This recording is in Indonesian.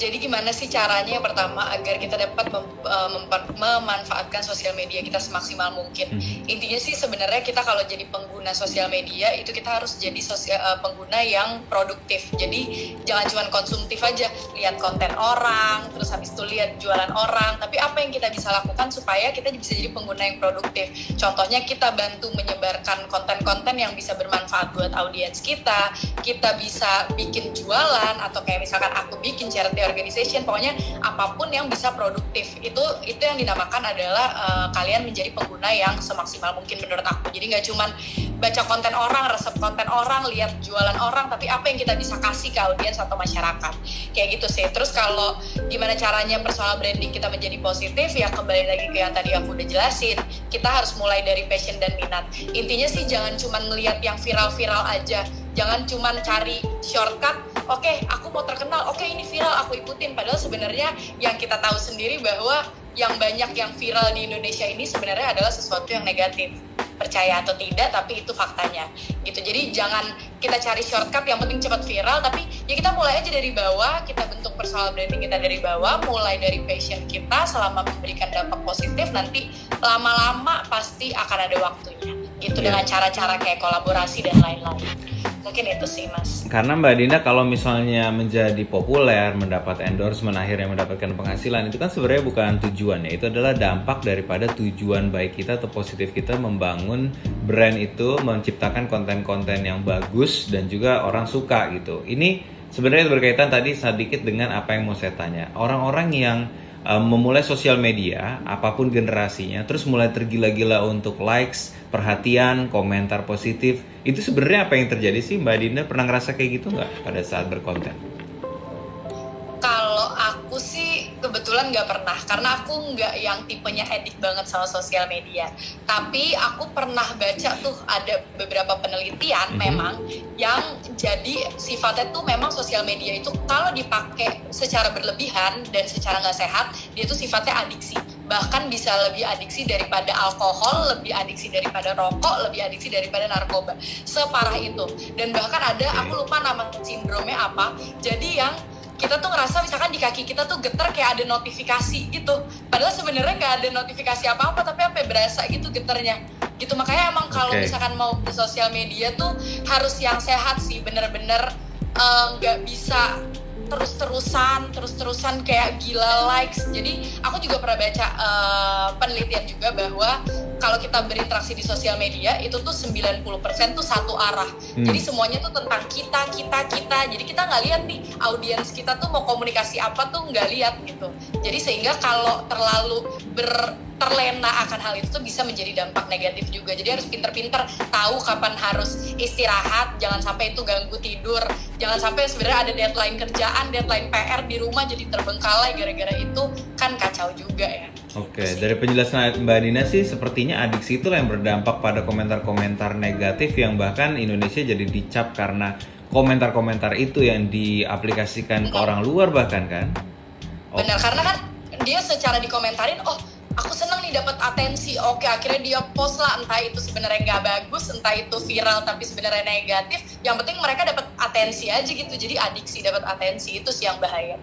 Jadi gimana sih caranya yang pertama agar kita dapat memanfaatkan sosial media kita semaksimal mungkin. Intinya sih sebenarnya kita kalau jadi pengguna sosial media itu kita harus jadi pengguna yang produktif. Jadi jangan cuma konsumtif aja, lihat konten orang, terus habis itu lihat jualan orang. Tapi apa yang kita bisa lakukan supaya kita bisa jadi pengguna yang produktif. Contohnya kita bantu menyebarkan konten-konten yang bisa bermanfaat buat audiens kita. Kita bisa bikin jualan atau kayak misalkan aku bikin charity organization, pokoknya apapun yang bisa produktif itu yang dinamakan adalah kalian menjadi pengguna yang semaksimal mungkin menurut aku. Jadi nggak cuman baca konten orang, resep konten orang, lihat jualan orang, tapi apa yang kita bisa kasih ke audiens atau masyarakat, kayak gitu sih. Terus kalau gimana caranya personal branding kita menjadi positif, ya kembali lagi ke yang tadi aku udah jelasin, kita harus mulai dari passion dan minat. Intinya sih jangan cuman melihat yang viral-viral aja, jangan cuman cari shortcut, oke, aku mau terkenal, oke, ini viral, aku ikutin. Padahal sebenarnya yang kita tahu sendiri bahwa yang banyak yang viral di Indonesia ini sebenarnya adalah sesuatu yang negatif. Percaya atau tidak, tapi itu faktanya gitu. Jadi jangan kita cari shortcut yang penting cepat viral, tapi ya kita mulai aja dari bawah, kita bentuk personal branding kita dari bawah, mulai dari passion kita selama memberikan dampak positif, nanti lama-lama pasti akan ada waktunya gitu, dengan cara-cara kayak kolaborasi dan lain-lain. Mungkin itu sih Mas. Karena Mbak Dinda kalau misalnya menjadi populer, mendapat endorsement, akhirnya mendapatkan penghasilan, itu kan sebenarnya bukan tujuannya, itu adalah dampak daripada tujuan baik kita atau positif kita membangun brand itu, menciptakan konten-konten yang bagus dan juga orang suka gitu. Ini sebenarnya berkaitan tadi sedikit dengan apa yang mau saya tanya. Orang-orang yang memulai sosial media, apapun generasinya, terus mulai tergila-gila untuk likes, perhatian, komentar positif, itu sebenarnya apa yang terjadi sih Mbak Dinda? Pernah ngerasa kayak gitu nggak pada saat berkonten? Kalau aku sih kebetulan nggak pernah, karena aku nggak yang tipenya edik banget sama sosial media. Tapi aku pernah baca tuh ada beberapa penelitian memang yang jadi sifatnya tuh memang sosial media itu kalau dipakai secara berlebihan dan secara nggak sehat, dia tuh sifatnya adiksi. Bahkan bisa lebih adiksi daripada alkohol, lebih adiksi daripada rokok, lebih adiksi daripada narkoba. Separah itu. Dan bahkan ada, aku lupa nama sindromnya apa, jadi yang kita tuh ngerasa misalkan di kaki kita tuh getar kayak ada notifikasi gitu. Padahal sebenarnya nggak ada notifikasi apa-apa, tapi sampai berasa gitu getarnya. Gitu, makanya emang kalau misalkan mau di sosial media tuh harus yang sehat sih, bener-bener nggak bisa terus-terusan kayak gila likes. Jadi aku juga pernah baca penelitian juga bahwa kalau kita berinteraksi di sosial media itu tuh 90% tuh satu arah. Jadi semuanya tuh tentang kita. Jadi kita nggak lihat nih audiens kita tuh mau komunikasi apa tuh nggak lihat gitu. Jadi sehingga kalau terlalu terlena akan hal itu tuh bisa menjadi dampak negatif juga. Jadi harus pinter-pinter tahu kapan harus istirahat, jangan sampai itu ganggu tidur, jangan sampai sebenarnya ada deadline kerjaan, deadline PR di rumah jadi terbengkalai gara-gara itu, kan kacau juga ya. Oke, dari penjelasan Mbak Dina sih sepertinya adiksi itu yang berdampak pada komentar-komentar negatif yang bahkan Indonesia jadi dicap karena komentar-komentar itu yang diaplikasikan ke orang luar bahkan kan? Benar, karena kan dia secara dikomentarin, oh aku seneng nih dapat atensi, oke akhirnya dia post lah, entah itu sebenarnya nggak bagus, entah itu viral tapi sebenarnya negatif, yang penting mereka dapat atensi aja gitu. Jadi adiksi dapat atensi itu sih yang bahaya.